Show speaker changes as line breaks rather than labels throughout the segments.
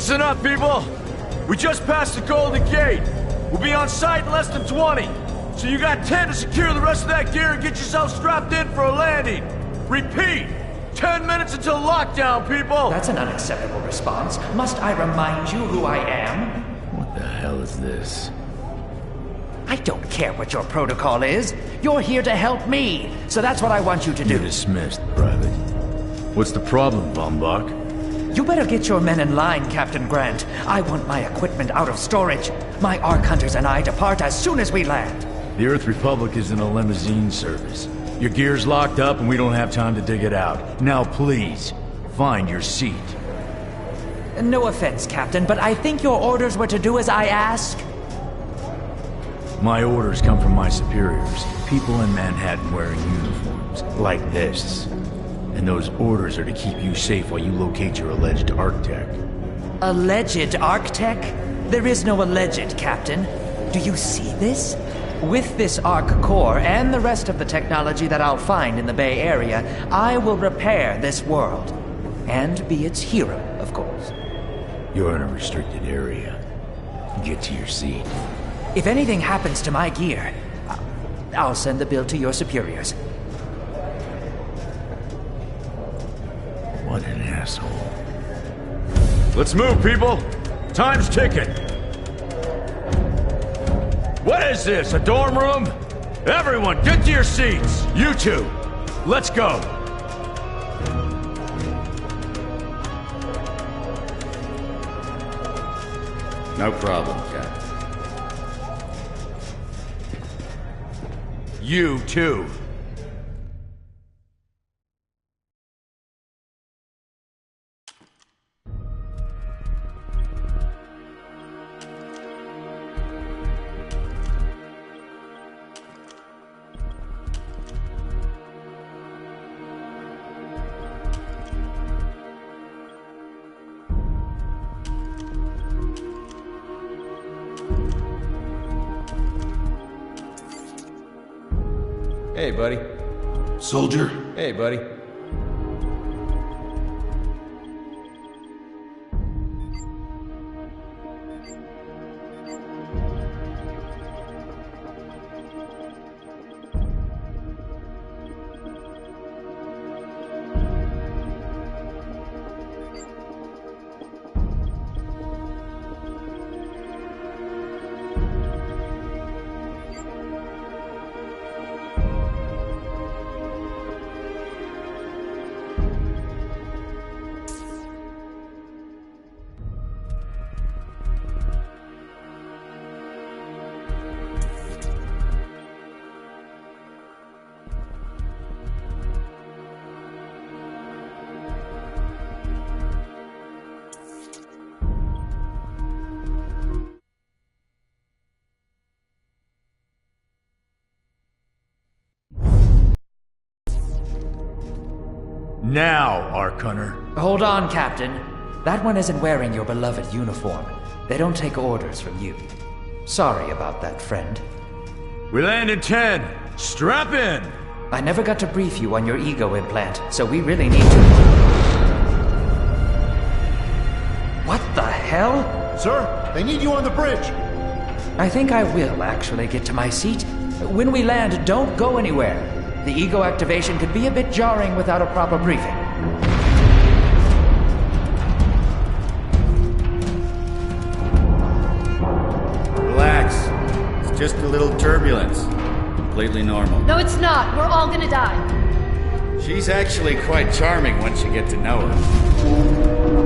Listen up, people! We just passed the Golden Gate. We'll be on site in less than 20. So you got 10 to secure the rest of that gear and get yourself strapped in for a landing. Repeat! 10 minutes until lockdown, people!
That's an unacceptable response. Must I remind you who I am?
What the hell is this?
I don't care what your protocol is. You're here to help me. So that's what I want you to do.
You're dismissed, Private. What's the problem, Von Bach?
You better get your men in line, Captain Grant. I want my equipment out of storage. My Ark Hunters and I depart as soon as we land.
The Earth Republic is in a limousine service. Your gear's locked up and we don't have time to dig it out. Now please, find your seat.
No offense, Captain, but I think your orders were to do as I ask.
My orders come from my superiors. People in Manhattan wearing uniforms, like this. And those orders are to keep you safe while you locate your alleged Arc-Tech.
Alleged Arc-Tech? There is no alleged, Captain. Do you see this? With this Arc core and the rest of the technology that I'll find in the Bay Area, I will repair this world. And be its hero, of course.
You're in a restricted area. Get to your seat.
If anything happens to my gear, I'll send the bill to your superiors.
What an asshole.
Let's move, people! Time's ticking! What is this, a dorm room? Everyone, get to your seats! You two, let's go!
No problem, Captain.
You too.
Hey, buddy.
Soldier?
Hey, buddy.
Now, Arc Hunter.
Hold on, Captain. That one isn't wearing your beloved uniform. They don't take orders from you. Sorry about that, friend.
We land in 10. Strap in!
I never got to brief you on your ego implant, so we really need to... What the hell?
Sir, they need you on the bridge.
I think I will actually get to my seat. When we land, don't go anywhere. The ego activation could be a bit jarring without a proper briefing.
Relax. It's just a little turbulence. Completely normal.
No, it's not. We're all gonna die.
She's actually quite charming once you get to know her.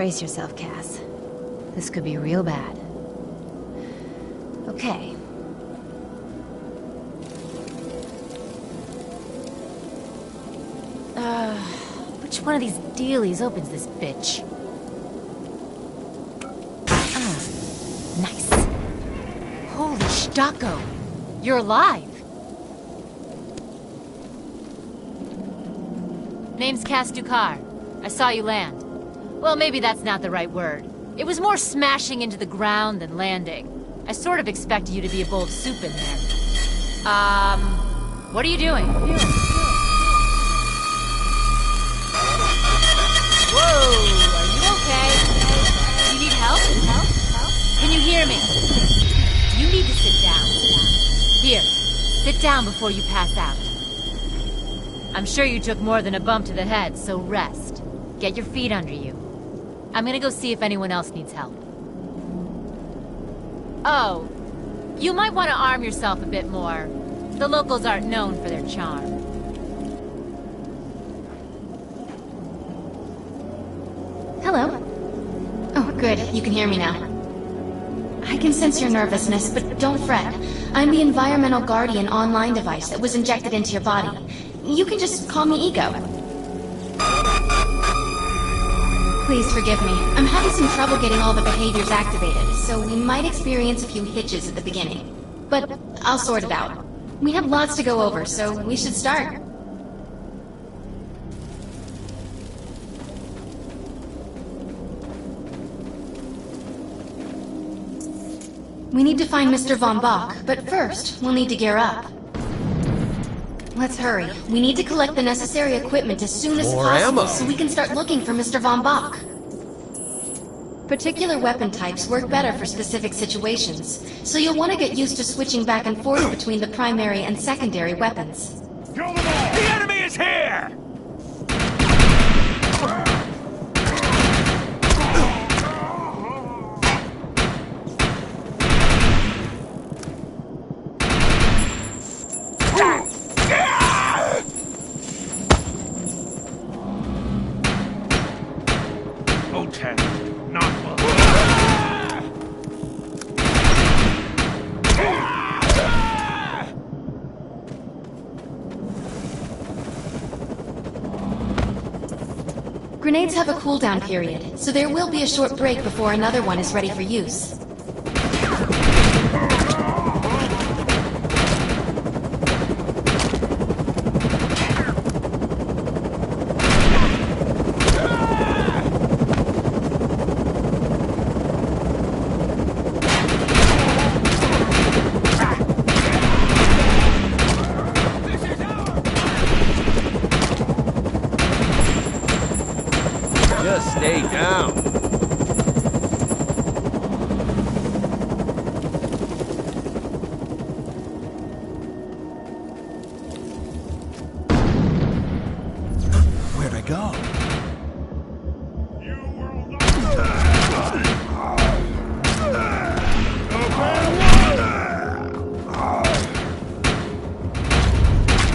Brace yourself, Cass. This could be real bad. Okay. Which one of these dealies opens this bitch? Nice. Holy Stocko! You're alive! Name's Cass Dukar. I saw you land. Well, maybe that's not the right word. It was more smashing into the ground than landing. I sort of expected you to be a bowl of soup in there. What are you doing? Whoa, are you okay? Do you need help? Can you hear me? You need to sit down. Here, sit down before you pass out. I'm sure you took more than a bump to the head, so rest. Get your feet under you. I'm gonna go see if anyone else needs help. Oh, you might want to arm yourself a bit more. The locals aren't known for their charm.
Hello. Oh, good. You can hear me now. I can sense your nervousness, but don't fret. I'm the Environmental Guardian online device that was injected into your body. You can just call me Ego. Please forgive me. I'm having some trouble getting all the behaviors activated, so we might experience a few hitches at the beginning. But I'll sort it out. We have lots to go over, so we should start. We need to find Mr. Von Bach, but first, we'll need to gear up. Let's hurry. We need to collect the necessary equipment as soon as possible so we can start looking for Mr. Von Bach. Particular weapon types work better for specific situations, so you'll want to get used to switching back and forth between the primary and secondary weapons.
Kill them all! The enemy is here!
Grenades have a cooldown period, so there will be a short break before another one is ready for use.
Just stay down.
Where'd I go?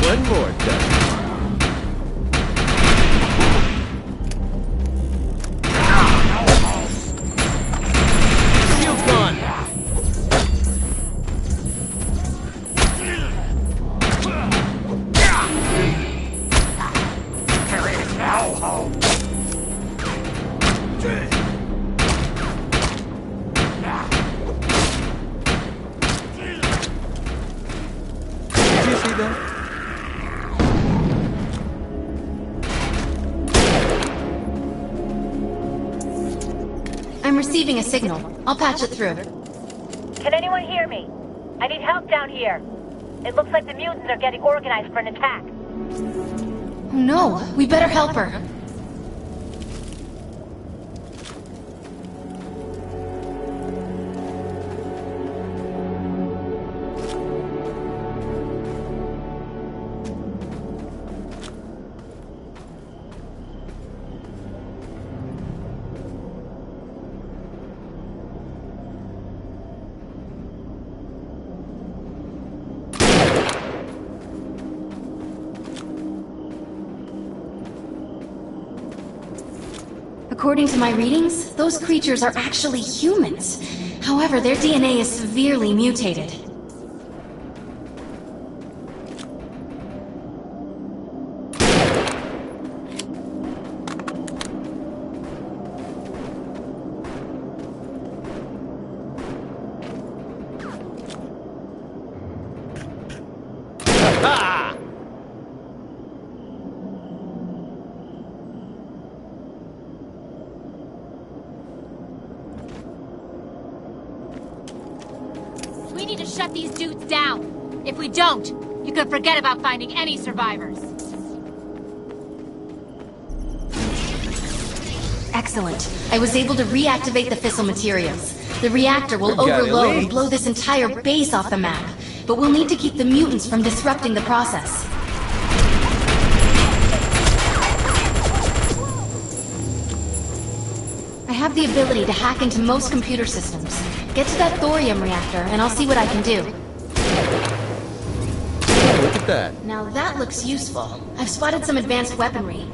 One more time.
I'm receiving a signal. I'll patch it through.
Can anyone hear me? I need help down here. It looks like the mutants are getting organized for an attack.
Oh no, we better help her. According to my readings, those creatures are actually humans. However, their DNA is severely mutated.
We need to shut these dudes down. If we don't, you can forget about finding any survivors.
Excellent. I was able to reactivate the fissile materials. The reactor will overload and blow this entire base off the map. But we'll need to keep the mutants from disrupting the process. I have the ability to hack into most computer systems. Get to that thorium reactor, and I'll see what I can do.
Look at that.
Now that looks useful. I've spotted some advanced weaponry.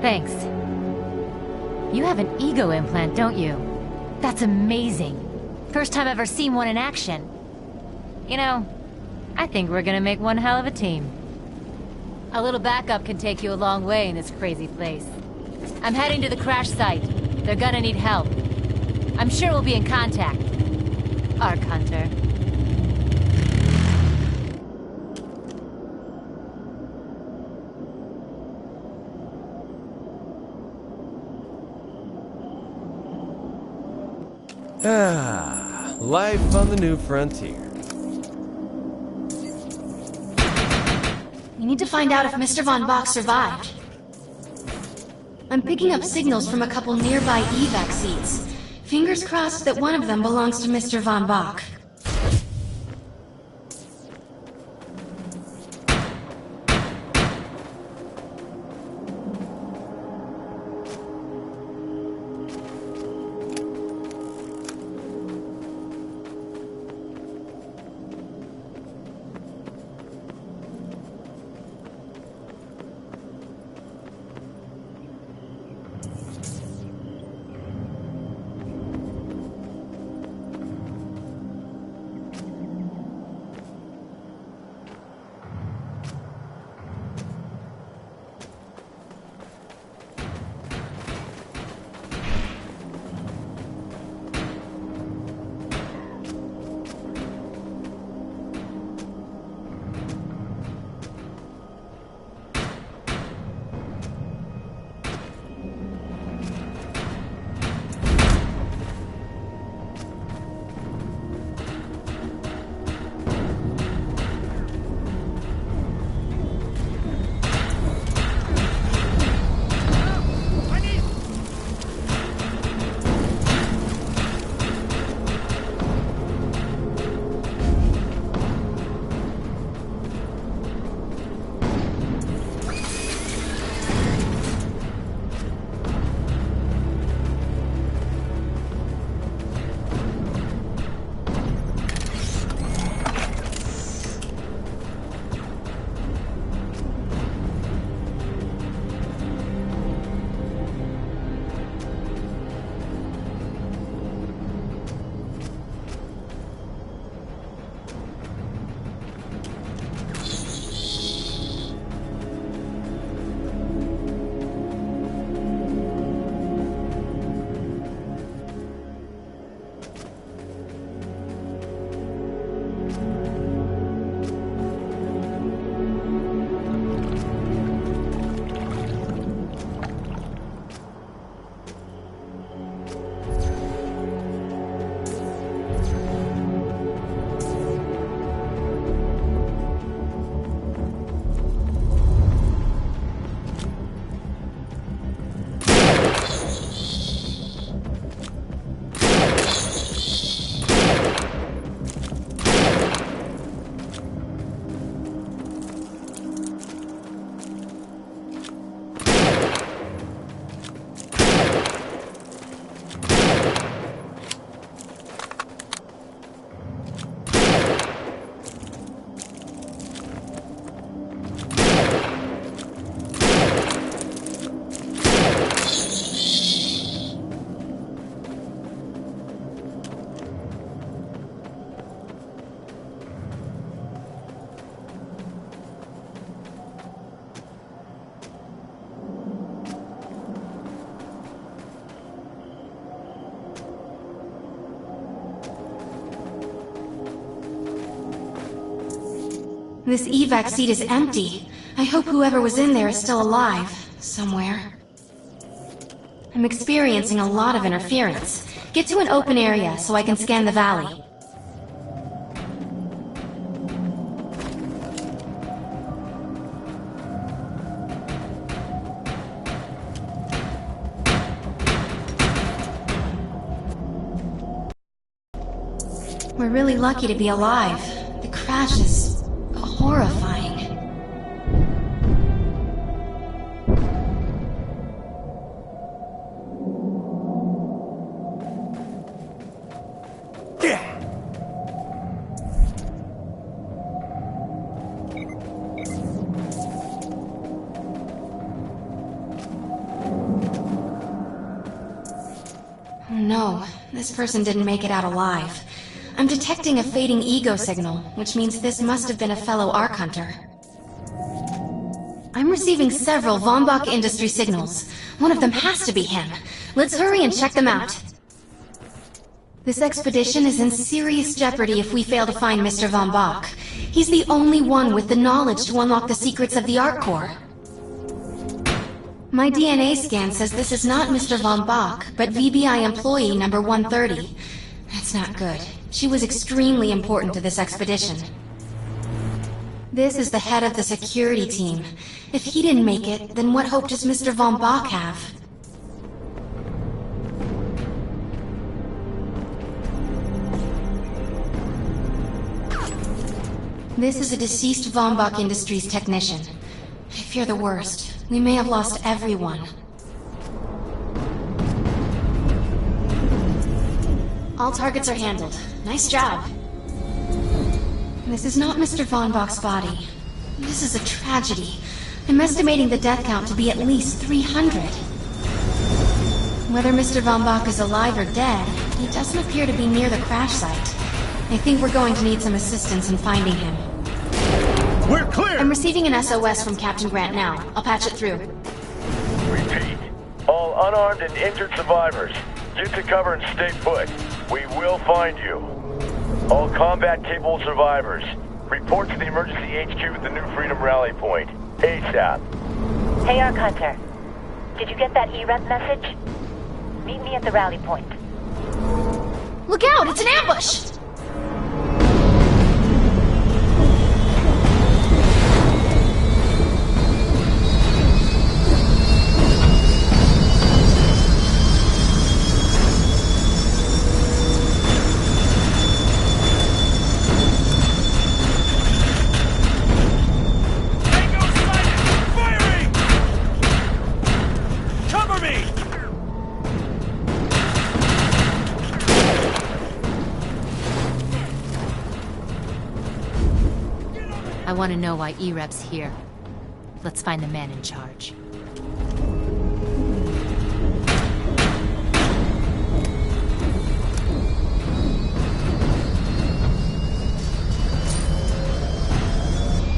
Thanks. You have an ego implant, don't you? That's amazing. First time I've ever seen one in action. You know, I think we're gonna make one hell of a team. A little backup can take you a long way in this crazy place. I'm heading to the crash site. They're gonna need help. I'm sure we'll be in contact. Arc Hunter.
Ah, life on the new frontier.
We need to find out if Mr. Von Bach survived. I'm picking up signals from a couple nearby evac seats. Fingers crossed that one of them belongs to Mr. Von Bach. This evac seat is empty. I hope whoever was in there is still alive. Somewhere. I'm experiencing a lot of interference. Get to an open area so I can scan the valley. We're really lucky to be alive. The crash is horrifying. Oh no, this person didn't make it out alive. I'm detecting a fading ego signal, which means this must have been a fellow Ark Hunter. I'm receiving several Von Bach Industry signals. One of them has to be him. Let's hurry and check them out. This expedition is in serious jeopardy if we fail to find Mr. Von Bach. He's the only one with the knowledge to unlock the secrets of the Ark Core. My DNA scan says this is not Mr. Von Bach, but VBI employee number 130. That's not good. She was extremely important to this expedition. This is the head of the security team. If he didn't make it, then what hope does Mr. Von Bach have? This is a deceased Von Bach Industries technician. I fear the worst. We may have lost everyone. All targets are handled. Nice job. This is not Mr. Von Bach's body. This is a tragedy. I'm estimating the death count to be at least 300. Whether Mr. Von Bach is alive or dead, he doesn't appear to be near the crash site. I think we're going to need some assistance in finding him.
We're clear!
I'm receiving an SOS from Captain Grant now. I'll patch it through.
Repeat. All unarmed and injured survivors, get to cover and stay put. We will find you. All combat-capable survivors, report to the emergency HQ at the New Freedom Rally Point. ASAP.
Hey, Ark Hunter. Did you get that EREP message? Meet me at the rally point.
Look out! It's an ambush!
I want to know why EREP's here. Let's find the man in charge.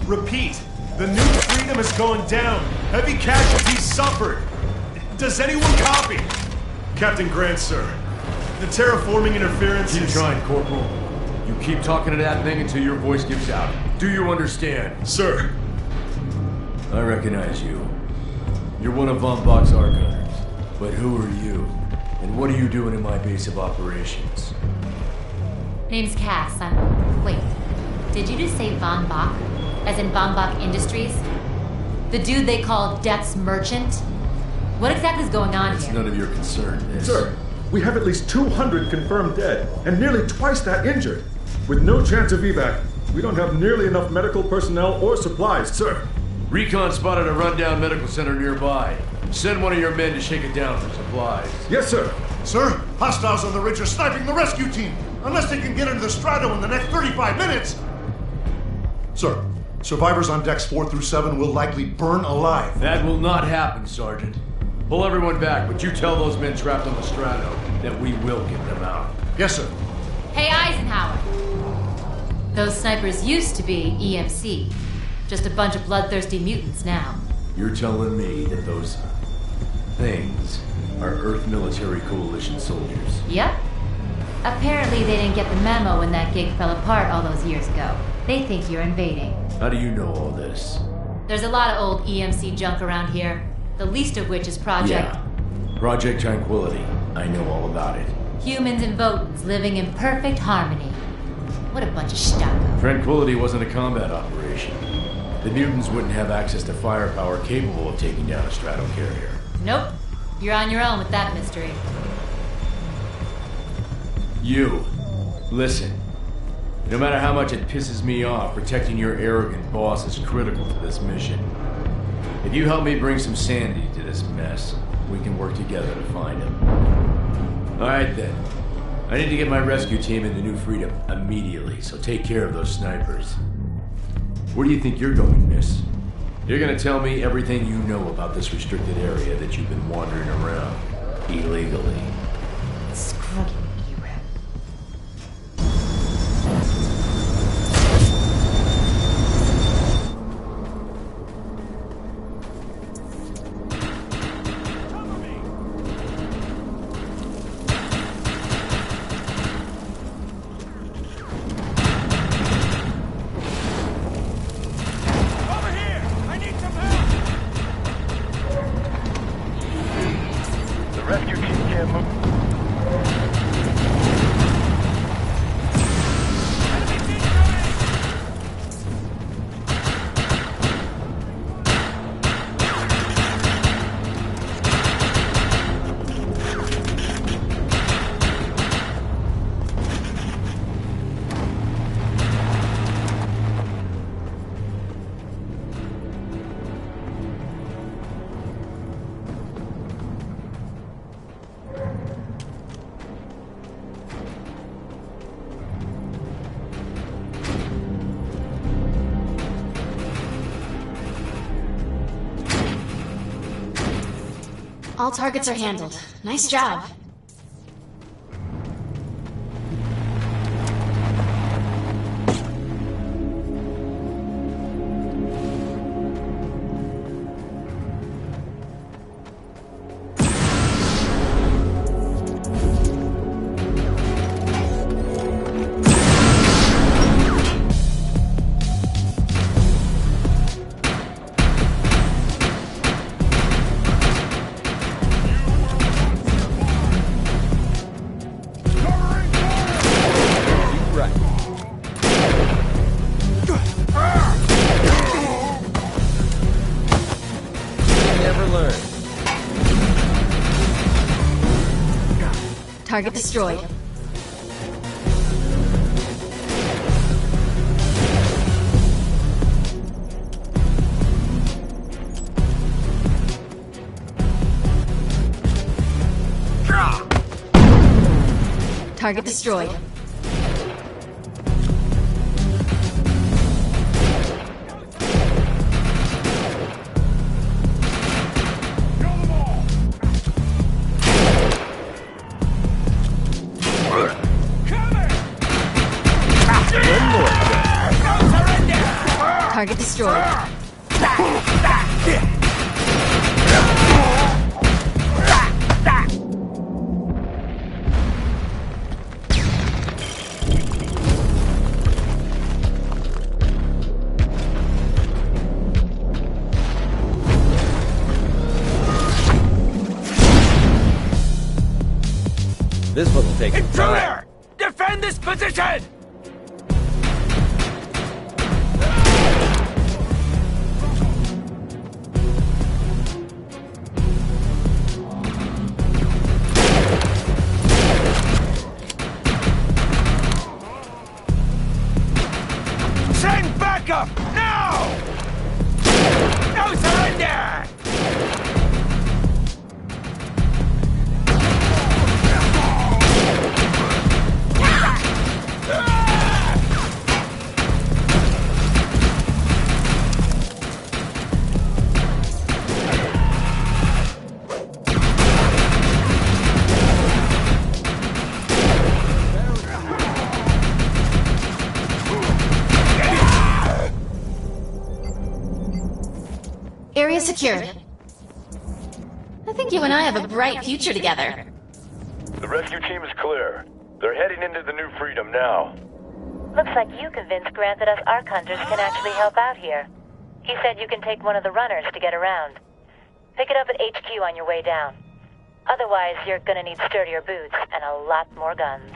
Repeat, the New Freedom is going down. Heavy casualties suffered. Does anyone copy? Captain Grant, sir. The terraforming interference
Keep
is...
trying, Corporal. You keep talking to that thing until your voice gives out. Do you understand?
Sir.
I recognize you. You're one of Von Bach's Ark Hunters. But who are you? And what are you doing in my base of operations?
Name's Cass. Wait. Did you just say Von Bach? As in Von Bach Industries? The dude they call Death's Merchant? What exactly is going on
It's
here?
none of your concern, this.
Sir, we have at least 200 confirmed dead, and nearly twice that injured. With no chance of evac, we don't have nearly enough medical personnel or supplies, sir.
Recon spotted a rundown medical center nearby. Send one of your men to shake it down for supplies.
Yes, sir.
Sir, hostiles on the ridge are sniping the rescue team. Unless they can get into the Strato in the next 35 minutes.
Sir, survivors on decks 4 through 7 will likely burn alive.
That will not happen, Sergeant. Pull everyone back, but you tell those men trapped on the Strato that we will get them out.
Yes, sir.
Hey, Eisenhower! Those snipers used to be EMC. Just a bunch of bloodthirsty mutants now.
You're telling me that those things are Earth Military Coalition soldiers?
Yep. Apparently they didn't get the memo when that gig fell apart all those years ago. They think you're invading.
How do you know all this?
There's a lot of old EMC junk around here. The least of which is Project...
Yeah. Project Tranquility. I know all about it.
Humans and Votans living in perfect harmony. What a bunch of stucco.
Tranquility wasn't a combat operation. The mutants wouldn't have access to firepower capable of taking down a stratocarrier.
Nope. You're on your own with that mystery.
You. Listen. No matter how much it pisses me off, protecting your arrogant boss is critical to this mission. If you help me bring some sanity to this mess, we can work together to find him. Alright then. I need to get my rescue team into New Freedom immediately, so take care of those snipers. Where do you think you're going, miss? You're gonna tell me everything you know about this restricted area that you've been wandering around illegally.
Scruggy.
All targets are handled. Nice job. Target destroyed. Target destroyed. Target destroyed.
This one will take some time.
Intruder! Defend this position! Send backup! Now! No surrender!
Area secured. I think you and I have a bright future together.
The rescue team is clear. They're heading into the New Freedom now.
Looks like you convinced Grant that us Ark Hunters can actually help out here. He said you can take one of the runners to get around. Pick it up at HQ on your way down. Otherwise, you're gonna need sturdier boots and a lot more guns.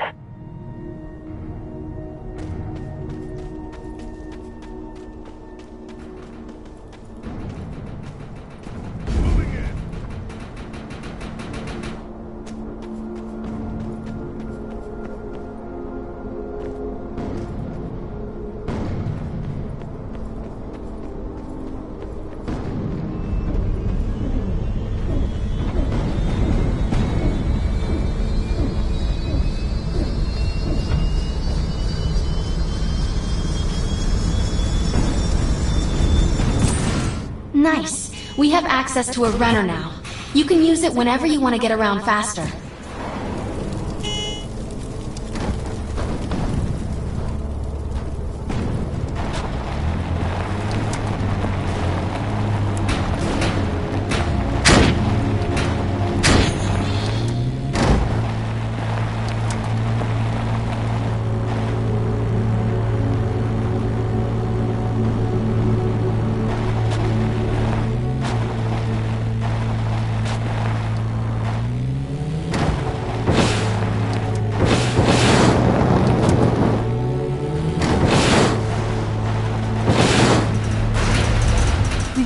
Nice. We have access to a runner now. You can use it whenever you want to get around faster.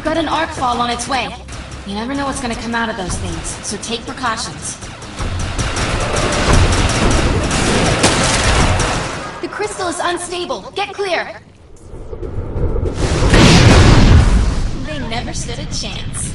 Got an arc fall on its way. You never know what's gonna come out of those things, so take precautions. The crystal is unstable. Get clear! They never stood a chance.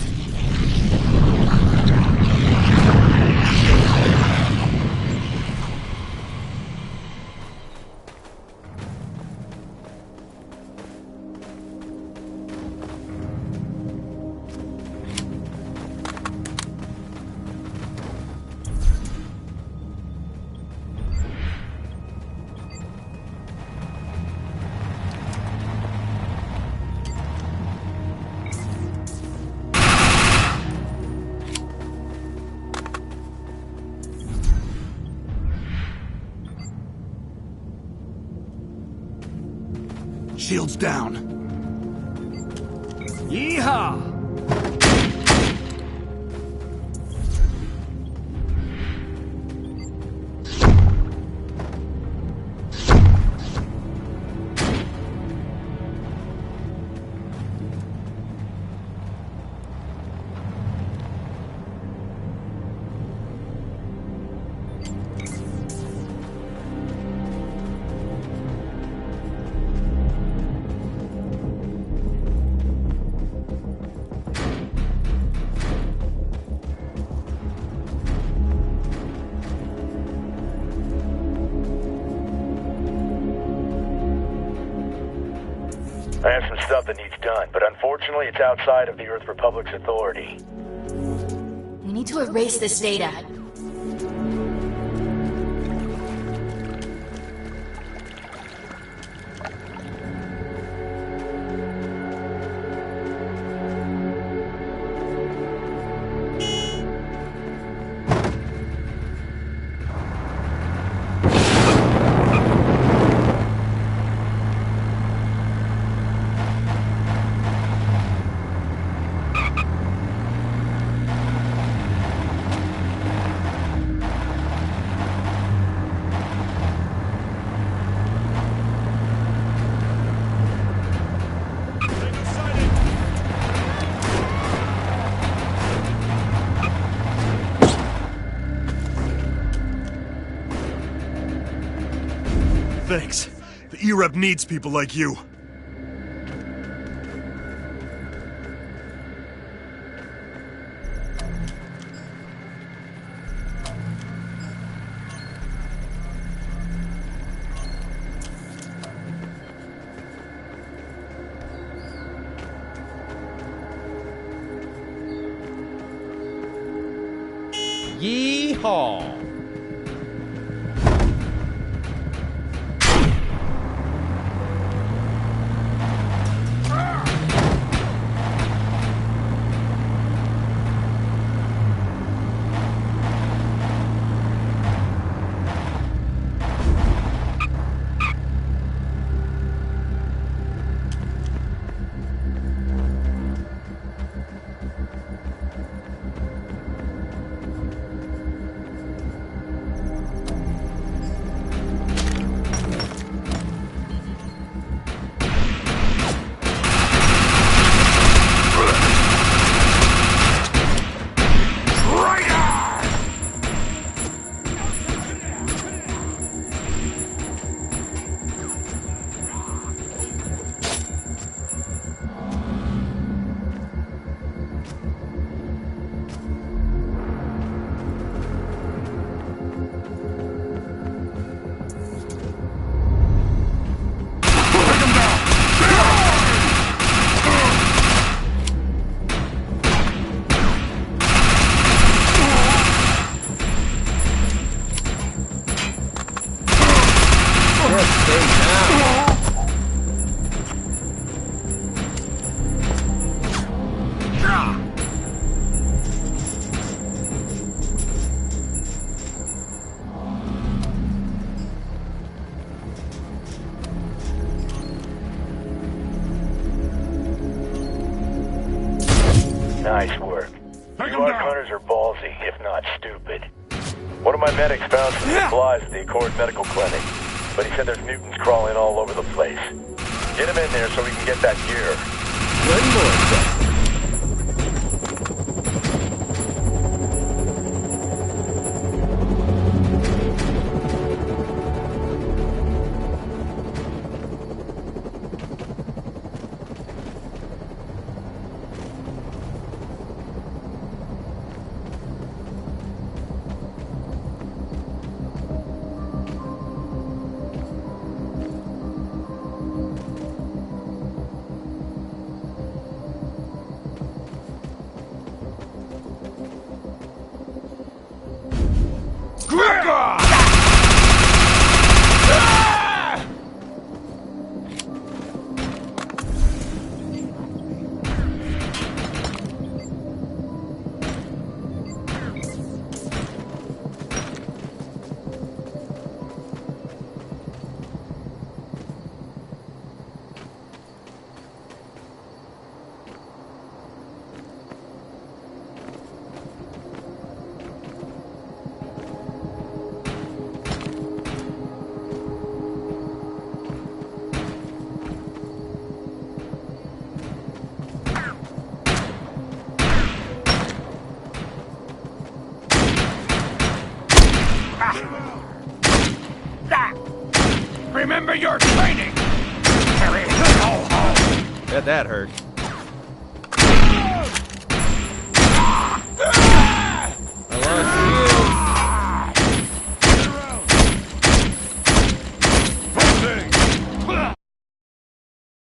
Shields down.
Yeehaw!
I have some stuff that needs done, but unfortunately it's outside of the Earth Republic's authority.
We need to erase this data.
Thanks. The E-Rep needs people like you.
Yeehaw!
Nice work. You ARC hunters are ballsy, if not stupid. One of my medics found some supplies at the Accord Medical Clinic, but he said there's mutants crawling all over the place. Get him in there so we can get that gear.
One more.
Remember your training! Carry it home!
Bet that hurt.